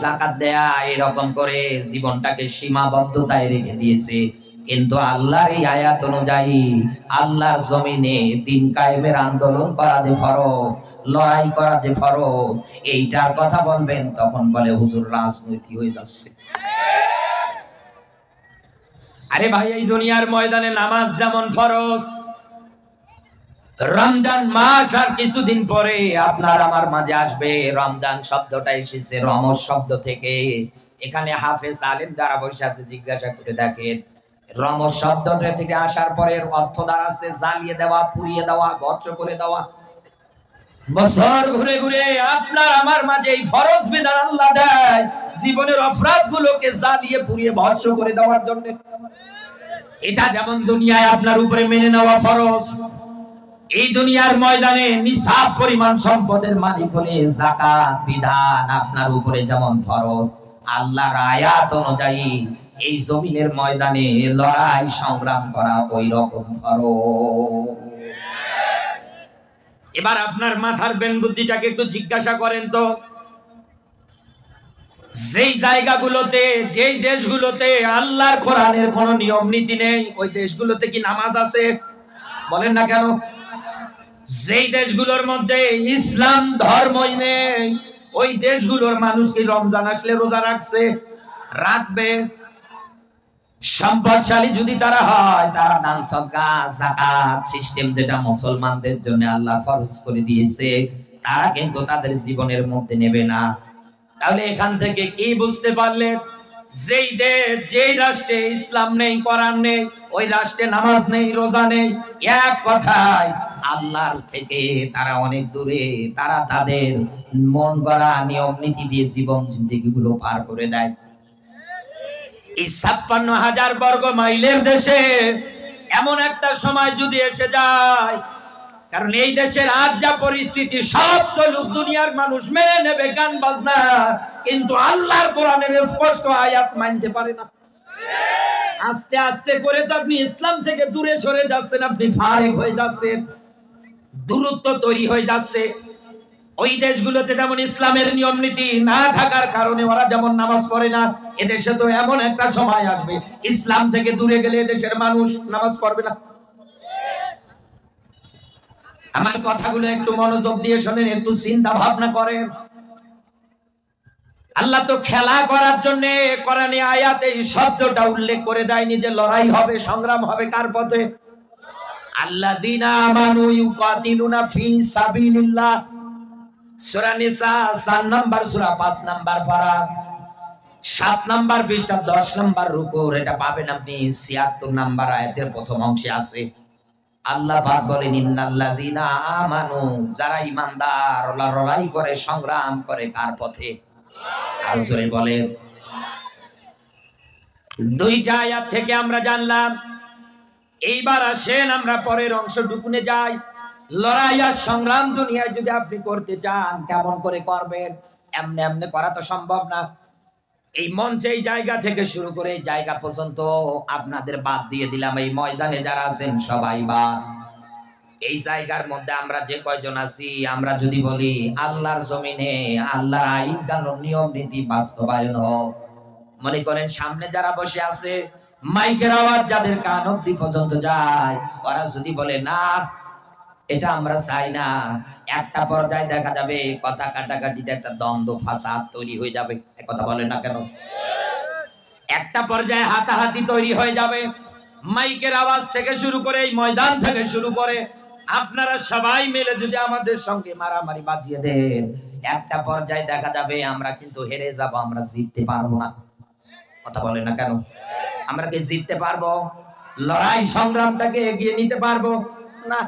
যাকাত দেয়া, এরকম করে জীবনটাকে সীমাবদ্ধতায় রেখে দিয়েছে। কিন্তু আল্লাহর এই আয়াত অনুযায়ী আল্লাহর জমিনে দিন কায়েমের আন্দোলন করা যে ফরজ, লড়াই করা যে ফরজ, এইটার কথা বলবেন, তখন বলে হুজুর রাজনীতি হয়ে যাচ্ছে। আরে ভাই, এই দুনিয়ার ময়দানে নামাজ যেমন ফরজ, রমজান মাস আর কিছুদিন পরে আপনার আমার মাঝে আসবে। রমজান শব্দটা এসেছে রমজ শব্দ থেকে। এখানে হাফেজ আলেম যারা বসে আছে জিজ্ঞাসা করে দেখেন, রমজ শব্দটা থেকে আসার পরে অর্থ দাঁড়াচ্ছে জ্বালিয়ে দেওয়া, পুড়িয়ে দেওয়া, ভস্ম করে দেওয়া। বছর ঘুরে ঘুরে আপনার আমার মাঝে এই ফরজ বিধান আল্লাহ দেয় জীবনের অপরাধ গুলোকে জ্বালিয়ে পুড়িয়ে ভস্ম করে দেওয়ার জন্য। এটা যেমন দুনিয়ায় আপনার উপরে মেনে নেওয়া ফরজ, এই দুনিয়ার ময়দানে নিসাব পরিমাণ সম্পদের মালিক হলে যাকাত বিধান আপনার উপরে যেমন ফরজ, আল্লাহর আয়াত অনুযায়ী এই জমিনের ময়দানে লড়াই সংগ্রাম করা ওই রকম ফরজ। এবার আপনার মাথার বেন বুদ্ধিটাকে একটু জিজ্ঞাসা করেন তো, যেই জায়গাগুলোতে, যেই দেশগুলোতে আল্লাহর কোরআনের কোনো নিয়ম নীতি নেই, ওই দেশগুলোতে কি নামাজ আছে? বলেন না কেন? যেই দেশগুলোর মধ্যে ইসলাম ধর্মই নেই, ওই দেশগুলোর মানুষ কি রমজান আসলে রোজা রাখছে? রাখবে। সম্পদশালী যদি তারা হয়, তারা দান সদকা যাকাত সিস্টেম যেটা মুসলমানদের জন্য আল্লাহ ফরজ করে দিয়েছে, তারা কিন্তু তাদের জীবনের মধ্যে নেবে না। তাহলে এখান থেকে কি বুঝতে পারলেন? যেই দেশ, যেই রাষ্ট্রে ইসলাম নেই, কোরআন নেই, ওই রাষ্ট্রে নামাজ নেই, রোজা নেই। এক কথায় আল্লাহর থেকে তারা অনেক দূরে। তারা তাদের মন গড়া নিয়ম নীতি দিয়ে জীবন জিন্দেগি গুলো পার করে দেয়। এই ৫৬,০০০ বর্গ মাইলের দেশে এমন একটা সময় যদি এসে যায়, কারণ এই দেশের আজ যা পরিস্থিতি, সব চলুক, দুনিয়ার মানুষ মেনে নেবে গান বাজনা, কিন্তু আল্লাহর কোরআনের স্পষ্ট আয়াত মানতে পারে না। আস্তে আস্তে করে তো আপনি ইসলাম থেকে দূরে সরে যাচ্ছেন, আপনি ফারেক হয়ে যাচ্ছেন, দূরত্ব তৈরি হয়ে যাচ্ছে। ওই দেশগুলোতে যেমন ইসলামের নিয়ম নীতি না থাকার কারণে ওরা যেমন নামাজ পড়ে না, এদেশে তো এমন একটা সময় আসবে ইসলাম থেকে দূরে গেলে এদেশের মানুষ নামাজ পড়বে না। আমার কথাগুলো একটু মনোযোগ দিয়ে শোনেন, একটু চিন্তা ভাবনা করেন। আল্লাহ তো খেলা করার জন্য কোরআনে আয়াতে এই শব্দটা উল্লেখ করে দেয়নি যে লড়াই হবে, সংগ্রাম হবে কার পথে? আল্লাযীনা আমানু ইউকাতিলুনা ফি সাবিলিল্লাহ। সূরা নিসা ৪ নাম্বার সূরা, ৫ নাম্বার পারা, ৭ নাম্বার পৃষ্ঠা, ১০ নাম্বার রুকু, এটা পাবেন আপনি ৭৬ নাম্বার আয়াতের প্রথম অংশে আছে। আল্লাহ পাক বলেন, ইন্নাল্লাযীনা আমানু, যারা ঈমানদার, ওরা লড়াই করে, সংগ্রাম করে কার পথে? আর জোরে বলেন। দুইটা আয়াত থেকে আমরা জানলাম। এইবার আসেন আমরা পরের অংশটুকুনে যাই। লড়াই আর সংগ্রাম দুনিয়ায় যদি আপনি করতে চান, কেমন করে করবেন? এমনি এমনি করা তো সম্ভব না। এই মঞ্চে এই জায়গা থেকে শুরু করে এই জায়গা পর্যন্ত আপনাদের বাদ দিয়ে দিলাম। এই ময়দানে যারা আছেন সবাই বাদ। এই জায়গার মধ্যে আমরা যে কয়জন আছি, আমরা যদি বলি আল্লাহর জমিনে আল্লাহর আইন কানুন নিয়ম নীতি বাস্তবায়ন হোক, মনে করেন সামনে যারা বসে আছে, মাইকের আওয়াজ যাদের কান অব্দি পর্যন্ত যায়, ওরা যদি বলে না এটা আমরা চাই না, একটা পর্যায়ে দেখা যাবে কথা কাটাকাটিতে একটা দ্বন্দ্ব ফাসাদ তৈরি হয়ে যাবে। কথা বলে না কেন? একটা পর্যায়ে হাতাহাতি তৈরি হয়ে যাবে। মাইকের আওয়াজ থেকে শুরু করে এই ময়দান থেকে শুরু করে আপনারা সবাই মিলে যদি আমাদের সঙ্গে মারামারি বাজিয়ে দেন, একটা পর্যায়ে দেখা যাবে আমরা কিন্তু হেরে যাব, আমরা জিততে পারবো না। কথা বলে না কেন? আমরা কি জিততে পারবো? লড়াই সংগ্রামটাকে এগিয়ে নিতে পারবো না।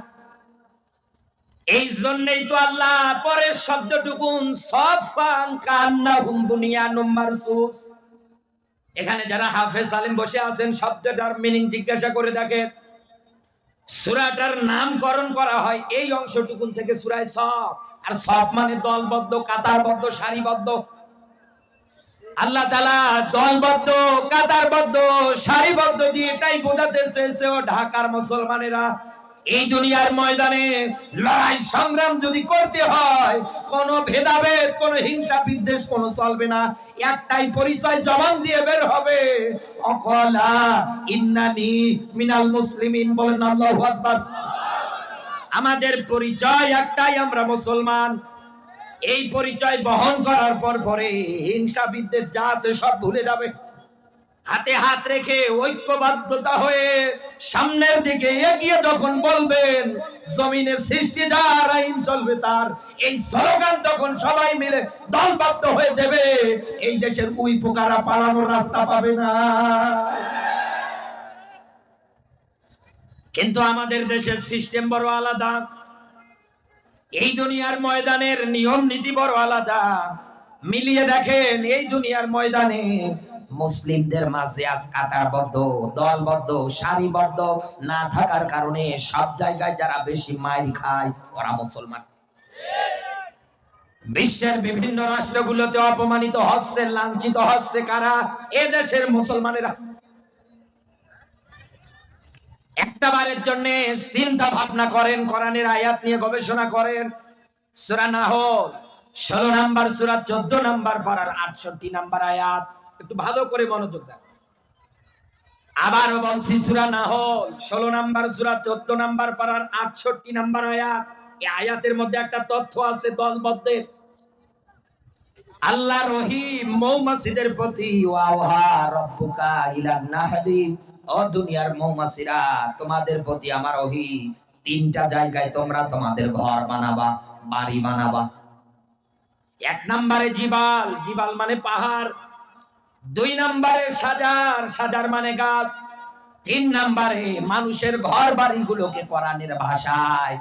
এই জন্যই তো আল্লাহ পরের শব্দটুকুন সফান কান্নাহুম বুনিয়ানুম মারসুস। এখানে যারা হাফেজ আলেম বসে আছেন, শব্দটার মিনিং জিজ্ঞাসা করে দেখেন। সূরাটার নামকরণ করা হয় এই অংশটুকুন থেকে, সূরায়ে সফ। আর সফ মানে দলবদ্ধ, কাতারবদ্ধ, সারিবদ্ধ। আল্লাহ তাআলা দলবদ্ধ, কাতারবদ্ধ, সারিবদ্ধ দিয়ে এটাই বোঝাতে চেয়েছে, ও ঢাকার মুসলমানেরা, এই দুনিয়ার ময়দানে লড়াই সংগ্রাম যদি করতে হয়, কোনো ভেদাভেদ, কোনো হিংসা বিদ্বেষ কোনো চলবে না। একটাই পরিচয় জবান দিয়ে বের হবে, অকলা ইন্নানি মিনাল মুসলিমিন, বলেন আল্লাহু আকবার। আমাদের পরিচয় একটাই, আমরা মুসলমান। এই পরিচয় বহন করার পরে হিংসা বিদ্বেষ যা আছে সব ভুলে যাবে। হাতে হাত রেখে ঐক্যবদ্ধতা হয়ে সামনের দিকে এগিয়ে যখন বলবেন, জমিনের সৃষ্টি যার, আইন চলবে তার, এই স্লোগান যখন সবাই মিলে দলবদ্ধ হয়ে দেবে, এই দেশের উই পোকারা পালানোর রাস্তা পাবে না। কিন্তু আমাদের দেশের সিস্টেম বড় আলাদা, এই দুনিয়ার ময়দানের নিয়ম নীতি বড় আলাদা। মিলিয়ে দেখেন, এই দুনিয়ার ময়দানে মুসলিমদের মাঝে আজ কাতারবদ্ধ, দলবদ্ধ, সারিবদ্ধ না থাকার কারণে সব জায়গায় যারা বেশি মাইর খায় ওরা মুসলমান। বিশ্বের বিভিন্ন রাষ্ট্রগুলোতে অপমানিত হচ্ছে, লাঞ্ছিত হচ্ছে কারা? এ দেশের মুসলমানেরা। একটা বারের জন্য চিন্তা ভাবনা করেন, কোরআনের আয়াত নিয়ে গবেষণা করেন। সূরা নাহল 16 নাম্বার সূরা 14 নাম্বার পারার 68 নাম্বার আয়াত, একটু ভালো করে মনোযোগ দেন। আবারও বলছি, সূরা নাহল 16 নাম্বার সূরা 14 নাম্বার পারার 68 নাম্বার আয়াত। এই আয়াতের মধ্যে একটা তথ্য আছে দলবদ্ধের। আল্লাহ রহিম মৌমাছিদের প্রতি, ওয়াহা রব্বুকা ইলান নাহলি, ও দুনিয়ার মৌমাছিরা, তোমাদের প্রতি আমার ওহী, তিনটা জায়গায় তোমরা তোমাদের ঘর বানাবা, বাড়ি বানাবা। এক নম্বরে জিবাল, জিবাল মানে পাহাড়। 2 নম্বরে সাজার, সাজার মানে গাছ। 3 নম্বরে মানুষের ঘর বাড়িগুলোকে কোরআনের ভাষায়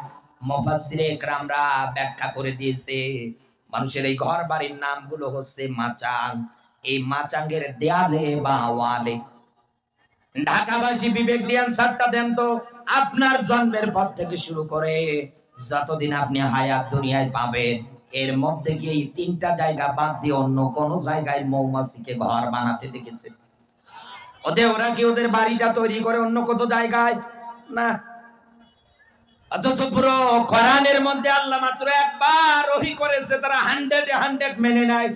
মুফাসসিরে ইকরামরা ব্যাখ্যা করে দিয়েছে, মানুষের এই ঘর বাড়ির নামগুলো হচ্ছে মাচাং। এই মাচাঙ্গের দেয়ালে বা ওয়ালে, ঢাকাবাসী বিবেক দিয়ে অ্যানসারটা দেন তো, আপনার জন্মের পর থেকে শুরু করে যতদিন আপনি হায়াত দুনিয়ায় পাবেন, এর মধ্যে কি এই 3টা জায়গা বাদ দিয়ে অন্য কোন জায়গায় মৌমাছিকে ঘর বানাতে দেখেছেন? ওরা কি ওদের বাড়িটা তৈরি করে অন্য কত জায়গায়? না। অথচ পুরো কোরআনের মধ্যে আল্লাহ মাত্র একবার ওহী করেছে, তারা 100 মেনে নেয়।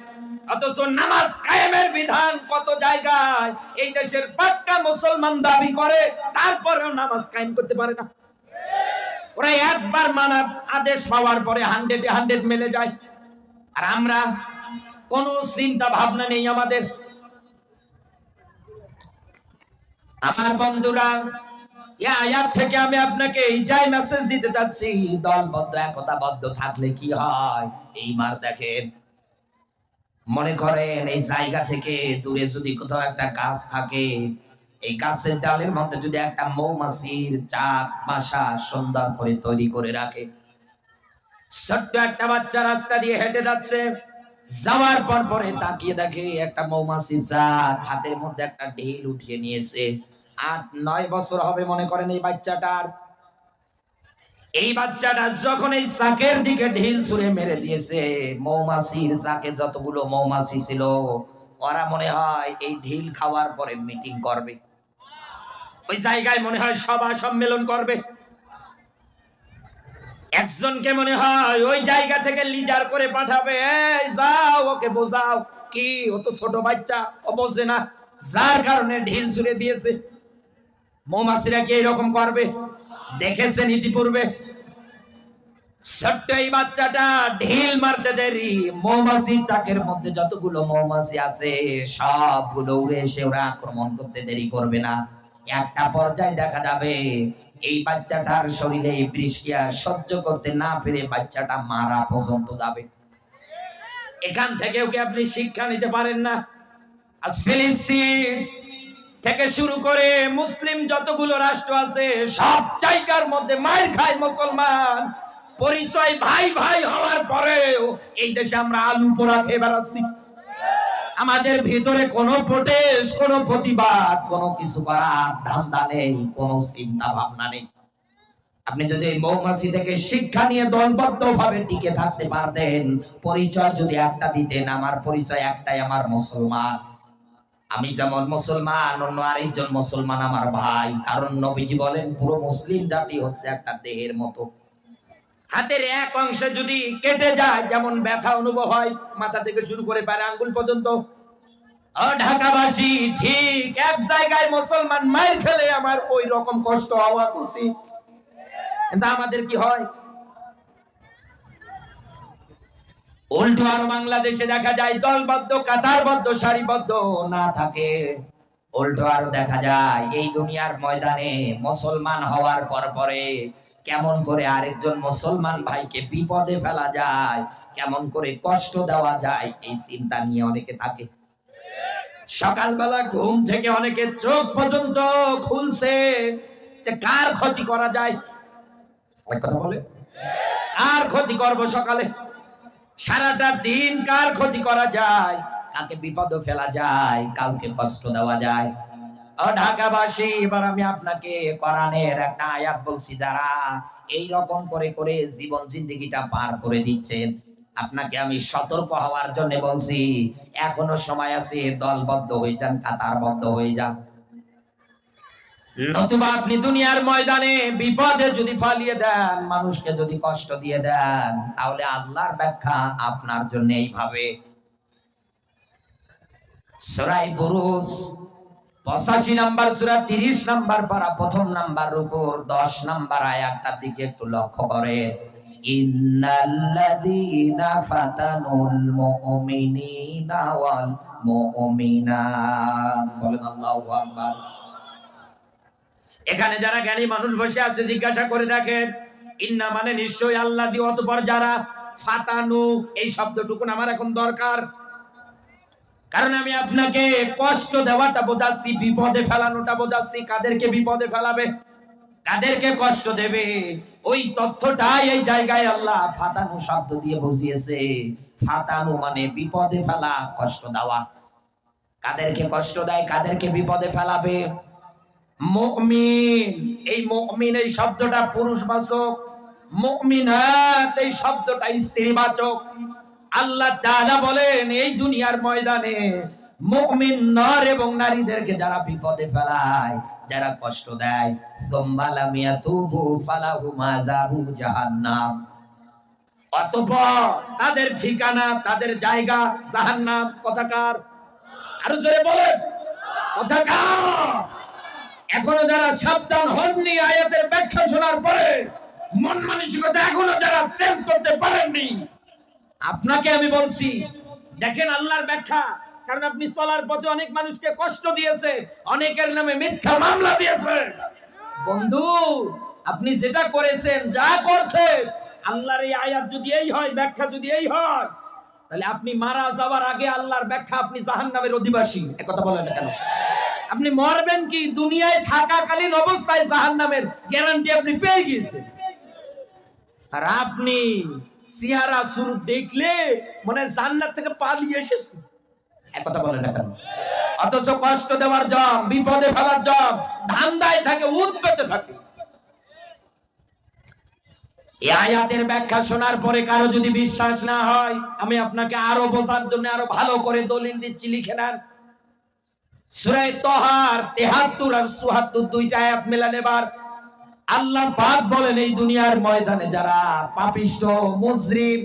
অথচ নামাজ কায়েমের বিধান কত জায়গায় এই দেশের পাক্কা মুসলমান দাবি করে, তারপরেও নামাজ কায়েম করতে পারে না। ওরা একবার মানার আদেশ পাওয়ার পরে 100 মেলে যায়। আর আমরা কোন চিন্তা ভাবনা নেই আমাদের। আমার বন্ধুরা, এই আয়াত থেকে আমি আপনাকে এইটাই মেসেজ দিতে চাচ্ছি, দলবদ্ধ একতাবদ্ধ থাকলে কি হয়। এইবার দেখেন, মনে করেন এই জায়গা থেকে দূরে যদি কোথাও একটা গাছ থাকে, এই গাছের ডালের মধ্যে যদি একটা মৌমাছির চাক বাসা সুন্দর করে তৈরি করে রাখে, ছোট্ট একটা বাচ্চা রাস্তা দিয়ে হেঁটে যাচ্ছে, যাওয়ার পরে তাকিয়ে দেখে একটা মৌমাছির চাক হাতের মধ্যে একটা ঢিল উঠিয়ে নিয়েছে। 8-9 বছর হবে মনে করেন এই বাচ্চাটার। এই বাচ্চাটা যখন এই চাকের দিকে ঢিল ছুঁড়ে মেরে দিয়েছে, মৌমাছির চাকে যতগুলো মৌমাছি ছিল ওরা মনে হয় এই ঢিল খাওয়ার পরে মিটিং করবে, ওই জায়গায় মনে হয় সভা সম্মেলন করবে। একজনকে মনে হয় ওই জায়গা থেকে লিডার করে পাঠাবে, এই যাও ওকে বোঝাও। কি, ও তো ছোট বাচ্চা, ও বোঝে না, যার কারণে ঢিল ছুঁড়ে দিয়েছে। মৌমাছিরা কি এরকম করবে? দেখেছেন ইতিপূর্বে? ছোট্ট এই বাচ্চাটা ঢিল মারতে দেরি, মৌমাছি চাকের মধ্যে যতগুলো মৌমাছি আছে সবগুলো উড়ে এসে ওরা আক্রমণ করতে দেরি করবে না। একটা পর্যায়ে দেখা যাবে এই বাচ্চাটার শরীরে এই বিষক্রিয়া সহ্য করতে না পেরে বাচ্চাটা মারা পর্যন্ত যাবে। এখান থেকেও কি আপনি শিক্ষা নিতে পারেন না? আজ ফিলিস্তিন থেকে শুরু করে মুসলিম যতগুলো রাষ্ট্র আছে সব জায়গার মধ্যে মার খায় মুসলমান। পরিচয় ভাই ভাই হওয়ার পরেও এই দেশে আমরা আলু পোড়া খেয়ে বেড়াচ্ছি। আমাদের ভিতরে কোনো প্রোটেস্ট, কোনো প্রতিবাদ, কোনো কিছু করার ধান্দা নেই, কোনো চিন্তা ভাবনা নেই। আপনি যদি এই মৌমাছি থেকে শিক্ষা নিয়ে দলবদ্ধ ভাবে টিকে থাকতে পারতেন, পরিচয় যদি একটা দিতেন, আমার পরিচয় একটাই, আমার মুসলমান, আমি যেমন মুসলমান, অন্য আরেকজন মুসলমান আমার ভাই। কারণ নবীজি বলেন পুরো মুসলিম জাতি হচ্ছে একটা দেহের মতো। হাতের এক অংশ যদি কেটে যায় যেমন ব্যথা অনুভব হয়, মাথা থেকে শুরু করে পায়ের আঙ্গুল পর্যন্ত। ও ঢাকাবাসী, ঠিক এক জায়গায় মুসলমান মাইর খেলে আমার ওই রকম কষ্ট হওয়া উচিত। কিন্তু আমাদের কি হয়? উল্টো আর বাংলাদেশে দেখা যায় দলবদ্ধ, কাতারবদ্ধ, সারিবদ্ধ না থাকে। উল্টো আরো দেখা যায় এই দুনিয়ার ময়দানে মুসলমান হওয়ার পরে কেমন করে আরেকজন মুসলমান ভাইকে বিপদে ফেলা যায়, কেমন করে কষ্ট দেওয়া যায়, এই চিন্তা নিয়ে অনেকে থাকে। সকালবেলা ঘুম থেকে অনেকে চোখ পর্যন্ত খুলছে যে কার ক্ষতি করা যায়। ওই কথা বলে, কার ক্ষতি করব সকালে, সারাটা দিন কার ক্ষতি করা যায়, কাকে বিপদে ফেলা যায়, কাউকে কষ্ট দেওয়া যায়। ও ঢাকাবাসী, এবার আমি আপনাকে কোরআনের একটা আয়াত বলছি, যারা এই রকম করে করে জীবন জিন্দেগিটা পার করে দিচ্ছেন, আপনাকে আমি সতর্ক হওয়ার জন্য বলছি। এখনো সময় আছে, দলবদ্ধ হয়ে যান, কাতারবদ্ধ হয়ে যান। নতুবা আপনি দুনিয়ার ময়দানে বিপদে যদি ফালিয়ে দেন, মানুষকে যদি কষ্ট দিয়ে দেন, তাহলে আল্লাহর ব্যাখ্যা আপনার জন্য এইভাবে। সূরা বুরুজ 85 নাম্বার সূরা 30 নাম্বার পারা, প্রথম নাম্বার রুকুর 10 নাম্বার আয়াতটার দিকে একটু লক্ষ্য করেন। ইন্নাল্লাযীনা ফাতানুল মুমিনিনা ওয়াল মুমিনাত, বলেন আল্লাহু আকবার। এখানে যারা জ্ঞানী মানুষ বসে আছে জিজ্ঞাসা করে দেখেন, ইন্না মানে নিশ্চয়ই, আল্লাহ দিয়ে, অতঃপর যারা, ফাতানু এই শব্দটুকুন আমার এখন দরকার। কারণ আমি আপনাকে কষ্ট দেওয়াটা বোঝাচ্ছি, বিপদে ফেলানোটা বোঝাচ্ছি। কাদেরকে বিপদে ফেলাবে, কাদেরকে কষ্ট দেবে, ওই তথ্যটাই এই জায়গায় আল্লাহ ফাতানু শব্দ দিয়ে বুঝিয়েছে। ফাতানু মানে বিপদে ফেলা, কষ্ট দেওয়া। কাদেরকে কষ্ট দেয়, কাদেরকে বিপদে ফেলাবে? মুমিন, এই মুমিন এই শব্দটা পুরুষবাচক, মুমিনাত এই শব্দটা স্ত্রীবাচক। আল্লাহ তাআলা বলেন এই দুনিয়ার ময়দানে মুমিন নর এবং নারীদেরকে যারা বিপদে ফেলায়, যারা কষ্ট দেয়, সুম্মা লাম ইয়াতুবু ফালাহুম আযাবু জাহান্নাম, অতঃপর তাদের ঠিকানা, তাদের জায়গা জাহান্নাম। কথাকার, আরো জোরে বলেন কথাকার। এখনো যারা সাবধান হননি, আয়াতের ব্যাখ্যা শোনার পরে মন মানসিকতা এখনো যারা চেঞ্জ করতে পারেননি, আপনাকে আমি বলছি, দেখেন আল্লাহর ব্যাখ্যা। কারণ আপনি চলার পথে অনেক মানুষকে কষ্ট দিয়েছে, অনেকের নামে মিথ্যা মামলা দিয়েছে। বন্ধু, আপনি যেটা করেছেন, যা করছেন, আল্লাহর এই আয়াত যদি এই হয়, ব্যাখ্যা যদি এই হয়, তাহলে আপনি মারা যাওয়ার আগে আল্লাহর ব্যাখ্যা আপনি জাহান্নামের অধিবাসী। একথা বলেন না কেন? আপনি মরবেন কি দুনিয়ায় থাকাকালীন অবস্থায় জাহান্নামের গ্যারান্টি আপনি পেয়ে গিয়েছেন। আর আপনি চেহারা সুরত দেখলে মনে হয় জান্নাত থেকে পালিয়ে এসেছেন। একথা বলেন না কেন? অথচ কষ্ট দেওয়ার জব, বিপদে ফেলার জব ধান্দায় থাকে, উৎপেতে থাকে। এই আয়াতের ব্যাখ্যা শোনার পরে কারো যদি বিশ্বাস না হয়, আমি আপনাকে আরো বোঝার জন্য আরো ভালো করে দলিল দিচ্ছি, লিখে নেন। সূরা তাহার ৭৩ আর ৭৪ দুইটা আয়াত মেলান এবার। আল্লাহ পাক বলেন এই দুনিয়ার ময়দানে যারা পাপিষ্ঠ, মুজরিম,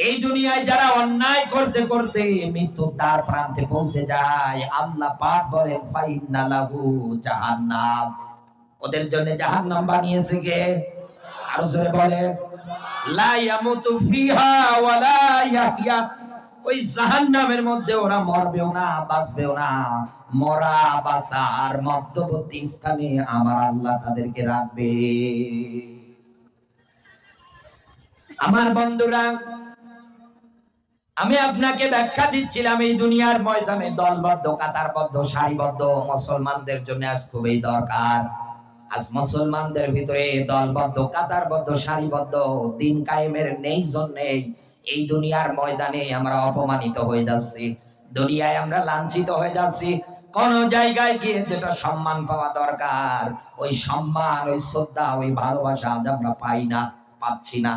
এই দুনিয়ায় যারা অন্যায় করতে করতে মৃত্যুর দ্বার প্রান্তে পৌঁছে যায়, আল্লাহ পাক বলেন ফাইন্না লাহু জাহান্নাম, ওদের জন্য জাহান্নাম বানিয়েছে কে? আর জোরে বলে, লা ইয়ামুতু ফিহা ওয়ালা ইয়াহইয়া, ওই জাহান্নামের মধ্যে ওরা মরবেও না, বাঁচবেও না। মরা বাঁচার মধ্যবর্তী স্থানে আমার আল্লাহ তাদেরকে রাখবে। আমার বন্ধুরা, আমি আপনাকে ব্যাখ্যা দিচ্ছিলাম এই দুনিয়ার ময়দানে দলবদ্ধ, কাতারবদ্ধ, সারিবদ্ধ মুসলমানদের জন্য আজ খুবই দরকার। আজ মুসলমানদের ভিতরে দলবদ্ধ, কাতারবদ্ধ, সারিবদ্ধ দিন কায়েমের নেই জন্যেই এই দুনিয়ার ময়দানে আমরা অপমানিত হয়ে যাচ্ছি, দুনিয়ায় আমরা লাঞ্ছিত হয়ে যাচ্ছি। কোন জায়গায় গিয়ে যেটা সম্মান পাওয়া দরকার, ওই সম্মান, ওই শ্রদ্ধা, ওই ভালোবাসা আজ আমরা পাই না, পাচ্ছি না।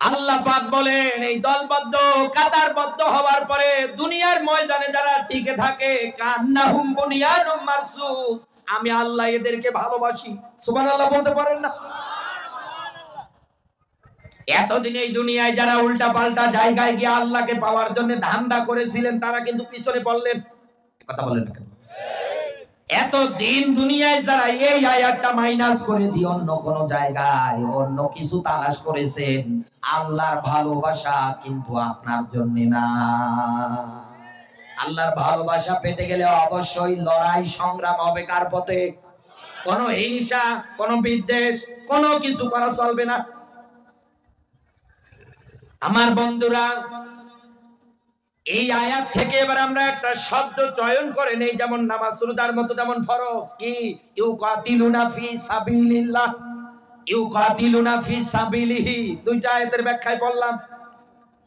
আল্লাহ পাক বলেন এই দলবদ্ধ কাতারবদ্ধ হওয়ার পরে দুনিয়ার ময়দানে যারা টিকে থাকে কান্নাহুম বুনিয়ানুম মারসুস, আমি আল্লাহ এদেরকে ভালোবাসি। সুবহানাল্লাহ বলতে পারেন না? এতদিন এই দুনিয়ায় যারা উল্টা পাল্টা জায়গায় গিয়ে আল্লাহকে পাওয়ার জন্য ধান্দা করেছিলেন তারা কিন্তু পিছনে পড়লেন। কথা বলেন না কেন? এতদিন দুনিয়ায় যারা এই আয়াতটা মাইনাস করে দিয়ে অন্য কোন জায়গায় অন্য কিছু তালাশ করেছেন, আল্লাহর ভালোবাসা কিন্তু আপনার জন্য না। আল্লাহর ভালোবাসা পেতে গেলে অবশ্যই লড়াই সংগ্রাম হবে। কার পথে? কোন হিংসা, কোন বিদ্বেষ, কোনো কিছু করা চলবে না। আমার বন্ধুরা, এই আয়াত থেকে এবার আমরা একটা শব্দ চয়ন করে নেই, যেমন নামাজ রোজার মতো যেমন ফরজ। কি? ইউকাতিলুনা ফি সাবিলিল্লাহ, ইউকাতিলুনা ফি সাবিলিহি, দুইটা আয়াতের ব্যাখ্যায় বললাম।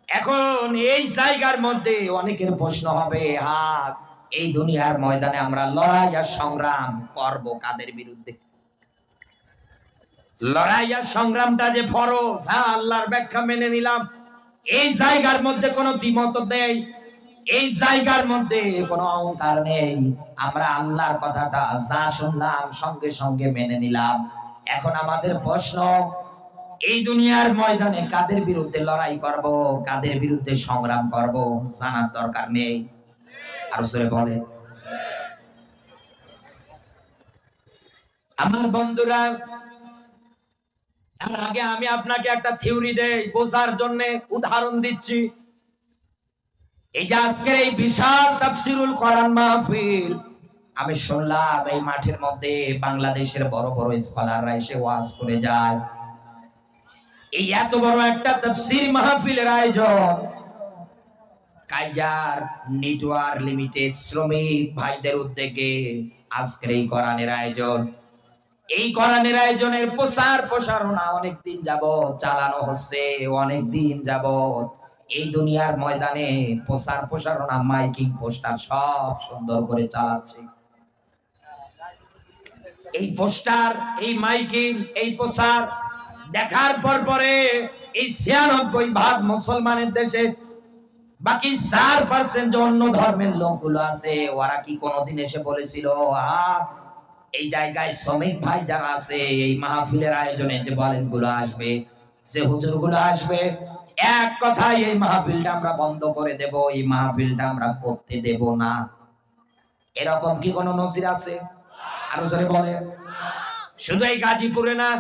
এখন এই জায়গার মধ্যে অনেকের প্রশ্ন হবে, হাত এই দুনিয়ার ময়দানে আমরা লড়াই আর সংগ্রাম করব কাদের বিরুদ্ধে? লড়াই আর সংগ্রামটা যে ফরজ, হ্যাঁ আল্লাহর ব্যাখ্যা মেনে নিলাম। এই জায়গার মধ্যে কোনো দ্বিমত নেই, এই জায়গার মধ্যে কোনো অহংকার নেই। আমরা আল্লাহর কথাটা যা শুনলাম সঙ্গে সঙ্গে মেনে নিলাম। এখন আমাদের প্রশ্ন, এই দুনিয়ার ময়দানে কাদের বিরুদ্ধে লড়াই করব, কাদের বিরুদ্ধে সংগ্রাম করব জানার দরকার নেই? আর জোরে বলে। আমার বন্ধুরা, তার আগে আমি আপনাকে একটা থিওরি দেই বোঝার জন্য, উদাহরণ দিচ্ছি। এই যে আজকের এই বিশাল তাফসীরুল কোরআন মাহফিল, আমি শুনলাম এই মাঠের মধ্যে বাংলাদেশের বড় বড় স্কলাররা এসে ওয়াজ করে যায়। এই এত বড় একটা তাফসীর মাহফিলের আয়োজন কাইজার নেটওয়ার্ক লিমিটেড শ্রমিক ভাইদের উদ্যোগে আজকের এই কোরআনের আয়োজন। এই কোরআনের আয়োজনের প্রচার প্রসারণা অনেকদিন যাবত চালানো হচ্ছে, অনেকদিন যাবত এই দুনিয়ার ময়দানে প্রচার প্রসারণা, মাইকিং, পোস্টার সব সুন্দর করে চালাচ্ছে। এই পোস্টার, এই মাইকিং, এই প্রচার দেখার পরে এই ৯৬% মুসলমানের দেশে বাকি ৪% যে অন্য ধর্মের লোকগুলো আছে, ওরা কি কোনোদিন এসে বলেছিল এই জায়গায় শ্রমিক ভাই যারা আছে এই মাহফিলের আয়োজনে যে বলেন গুলো আসবে, যে হুজুর গুলো আসবে, এক কথায় এই মাহফিলটা আমরা বন্ধ করে দেব, এই মাহফিলটা আমরা করতে দেব না? এরকম কি কোনো নজির আছে? আরো জোরে বলে। শুধু এই গাজীপুরে না,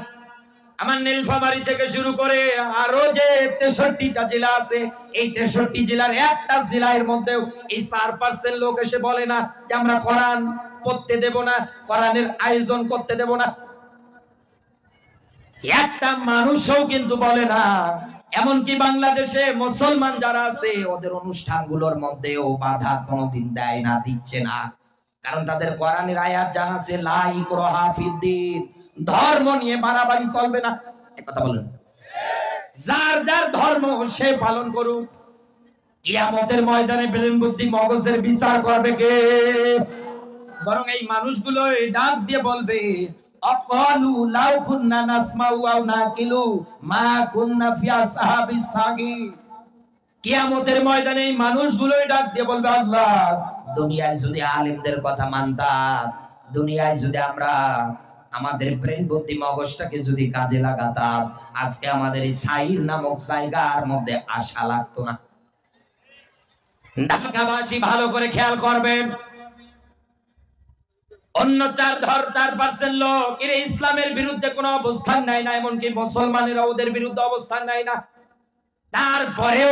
আমার নীলফামারী থেকে শুরু করে আরো যে ৬৩টা জেলা আছে, এই ৬৩ জেলার একটা জেলার মধ্যেও এই ৪% লোক এসে বলে না যে আমরা কোরআন পড়তে দেব না, কোরআনের আয়োজন করতে দেব না। একটা মানুষও কিন্তু বলে না। এমনকি বাংলাদেশে মুসলমান যারা আছে ওদের অনুষ্ঠানগুলোর মধ্যেও বাধা কোনোদিন দেয় না, দিচ্ছে না। কারণ তাদের কোরআনের আয়াত জানা আছে, লা ইকরাহা ফিদ্দিন, ধর্ম নিয়ে বাড়াবাড়ি চলবে না। এই কথা বলেন। যার যার ধর্ম সে পালন করুক। কিয়ামতের ময়দানে ব্রেন বুদ্ধি মগজের বিচার করবে কে? বরং এই মানুষগুলো ডাক দিয়ে বলবে, আকালু লাউ কুননা নাসমাউ আও নাকিলু মা কুননা ফি আসহাবিস সাগীর। কিয়ামতের ময়দানে এই মানুষগুলোই ডাক দিয়ে বলবে, আল্লাহ দুনিয়ায় যদি আলেমদের কথা মানতাম, দুনিয়ায় যদি আমরা আমাদের ব্রেন বুদ্ধি মগজটাকে যদি কাজে লাগাতাম, আজকে আমাদের এই সাইর নামক জায়গার মধ্যে আশা লাগতো না। ঢাকাবাসী ভালো করে খেয়াল করবেন, অন্য ৪% লোক এর ইসলামের বিরুদ্ধে কোনো অবস্থান নেয় না, এমনকি মুসলমানেরা ওদের বিরুদ্ধে অবস্থান নেয় না। তারপরেও